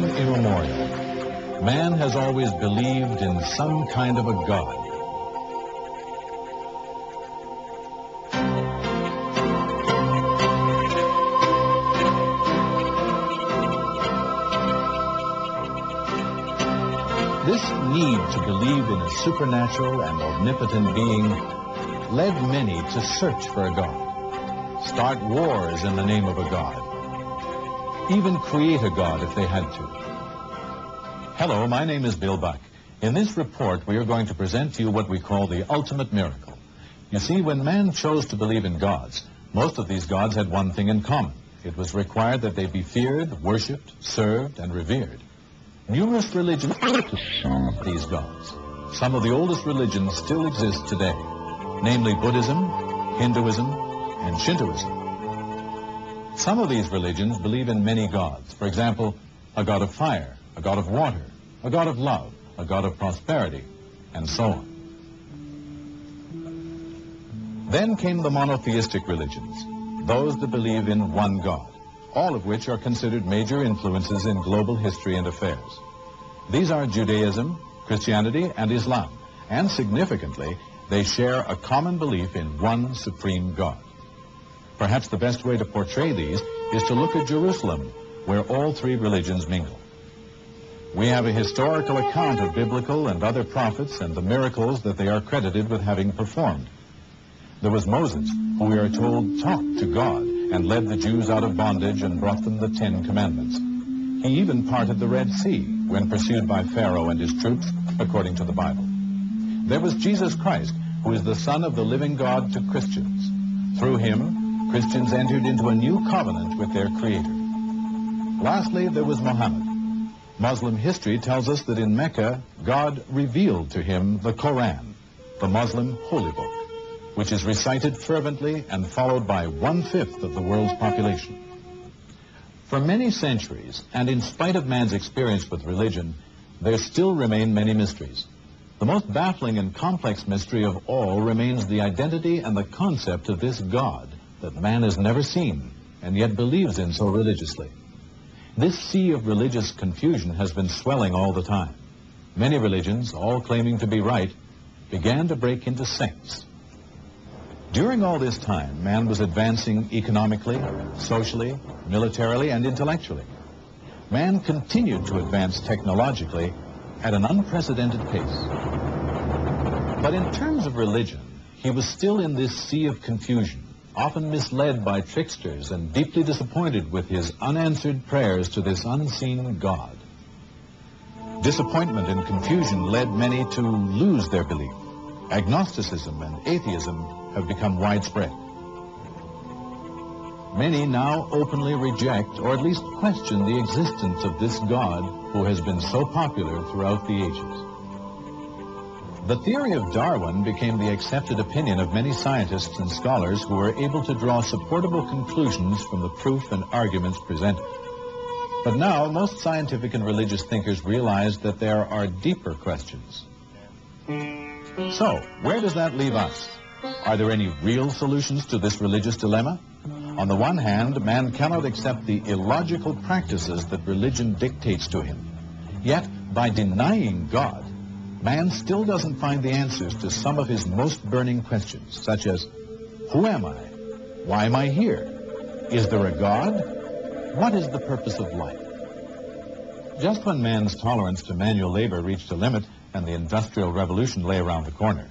immemorial, man has always believed in some kind of a God. This need to believe in a supernatural and omnipotent being led many to search for a God, start wars in the name of a God, even create a God if they had to. Hello, my name is Bill Buck. In this report, we are going to present to you what we call the ultimate miracle. You see, when man chose to believe in gods, most of these gods had one thing in common. It was required that they be feared, worshipped, served, and revered. Numerous religions these gods. Some of the oldest religions still exist today, namely Buddhism, Hinduism, and Shintoism. Some of these religions believe in many gods. For example, a god of fire, a god of water, a god of love, a god of prosperity, and so on. Then came the monotheistic religions, those that believe in one God, all of which are considered major influences in global history and affairs. These are Judaism, Christianity, and Islam, and significantly, they share a common belief in one supreme God. Perhaps the best way to portray these is to look at Jerusalem, where all three religions mingle. We have a historical account of biblical and other prophets and the miracles that they are credited with having performed. There was Moses, who we are told talked to God and led the Jews out of bondage and brought them the 10 Commandments. He even parted the Red Sea when pursued by Pharaoh and his troops, according to the Bible. There was Jesus Christ, who is the Son of the living God to Christians. Through him, Christians entered into a new covenant with their Creator. Lastly, there was Muhammad. Muslim history tells us that in Mecca, God revealed to him the Quran, the Muslim holy book, which is recited fervently and followed by 1/5 of the world's population. For many centuries, and in spite of man's experience with religion, there still remain many mysteries. The most baffling and complex mystery of all remains the identity and the concept of this God that man has never seen and yet believes in so religiously. This sea of religious confusion has been swelling all the time. Many religions, all claiming to be right, began to break into sects. During all this time, man was advancing economically, socially, militarily, and intellectually. Man continued to advance technologically at an unprecedented pace. But in terms of religion, he was still in this sea of confusion, often misled by tricksters and deeply disappointed with his unanswered prayers to this unseen God. Disappointment and confusion led many to lose their belief. Agnosticism and atheism have become widespread. Many now openly reject or at least question the existence of this God who has been so popular throughout the ages. The theory of Darwin became the accepted opinion of many scientists and scholars who were able to draw supportable conclusions from the proof and arguments presented. But now, most scientific and religious thinkers realize that there are deeper questions. So, where does that leave us? Are there any real solutions to this religious dilemma? On the one hand, man cannot accept the illogical practices that religion dictates to him. Yet, by denying God, man still doesn't find the answers to some of his most burning questions, such as, who am I? Why am I here? Is there a God? What is the purpose of life? Just when man's tolerance to manual labor reached a limit and the Industrial Revolution lay around the corner,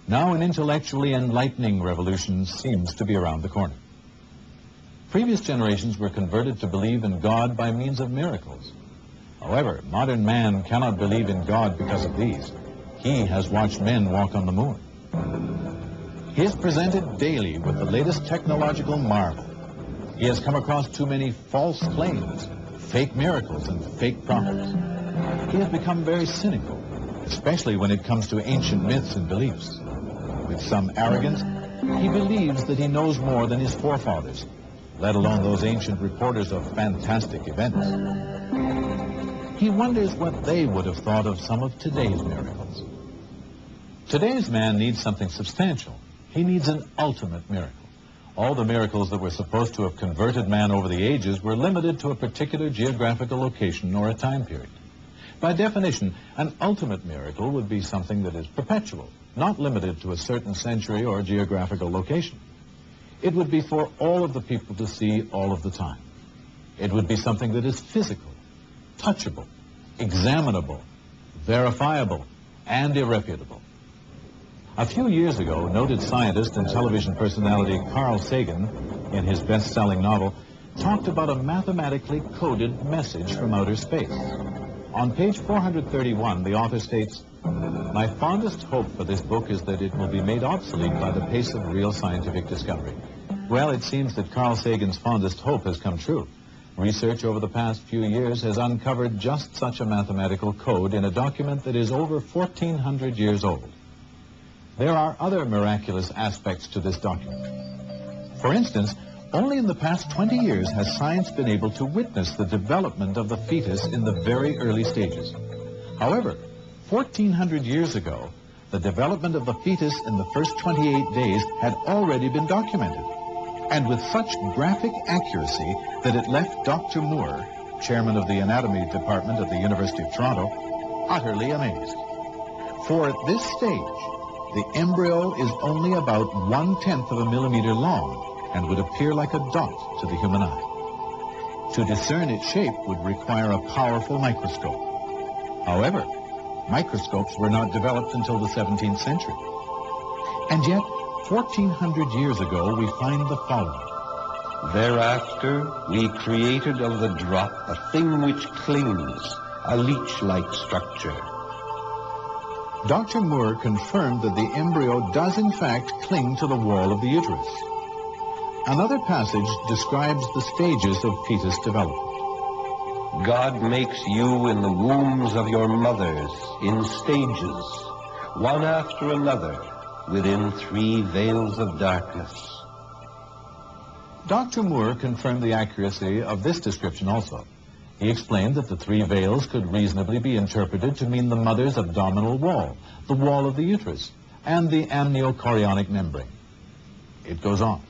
now an intellectually enlightening revolution seems to be around the corner. Previous generations were converted to believe in God by means of miracles. However, modern man cannot believe in God because of these. He has watched men walk on the moon. He is presented daily with the latest technological marvel. He has come across too many false claims, fake miracles, and fake prophets. He has become very cynical, especially when it comes to ancient myths and beliefs. With some arrogance, he believes that he knows more than his forefathers, let alone those ancient reporters of fantastic events. He wonders what they would have thought of some of today's miracles. Today's man needs something substantial. He needs an ultimate miracle, All the miracles that were supposed to have converted man over the ages were limited to a particular geographical location or a time period. By definition, an ultimate miracle would be something that is perpetual, not limited to a certain century or geographical location. It would be for all of the people to see all of the time. It would be something that is physical, touchable, examinable, verifiable, and irrefutable. A few years ago, noted scientist and television personality Carl Sagan, in his best-selling novel, talked about a mathematically coded message from outer space. On page 431, the author states, "My fondest hope for this book is that it will be made obsolete by the pace of real scientific discovery." Well, it seems that Carl Sagan's fondest hope has come true. Research over the past few years has uncovered just such a mathematical code in a document that is over 1,400 years old. There are other miraculous aspects to this document. For instance, only in the past 20 years has science been able to witness the development of the fetus in the very early stages. However, 1,400 years ago, the development of the fetus in the first 28 days had already been documented, and with such graphic accuracy that it left Dr. Moore, chairman of the anatomy department at the University of Toronto, utterly amazed. For at this stage, the embryo is only about 1/10 of a millimeter long and would appear like a dot to the human eye. To discern its shape would require a powerful microscope. However, microscopes were not developed until the 17th century. And yet, 1,400 years ago, we find the following. Thereafter, we created of the drop a thing which clings, a leech-like structure. Dr. Moore confirmed that the embryo does in fact cling to the wall of the uterus. Another passage describes the stages of fetus development. God makes you in the wombs of your mothers in stages, one after another, within 3 veils of darkness. Dr. Moore confirmed the accuracy of this description also. He explained that the 3 veils could reasonably be interpreted to mean the mother's abdominal wall, the wall of the uterus, and the amniochorionic membrane. It goes on.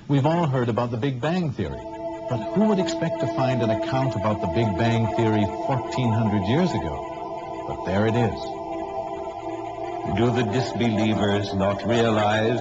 We've all heard about the Big Bang Theory, but who would expect to find an account about the Big Bang Theory 1,400 years ago? But there it is. Do the disbelievers not realize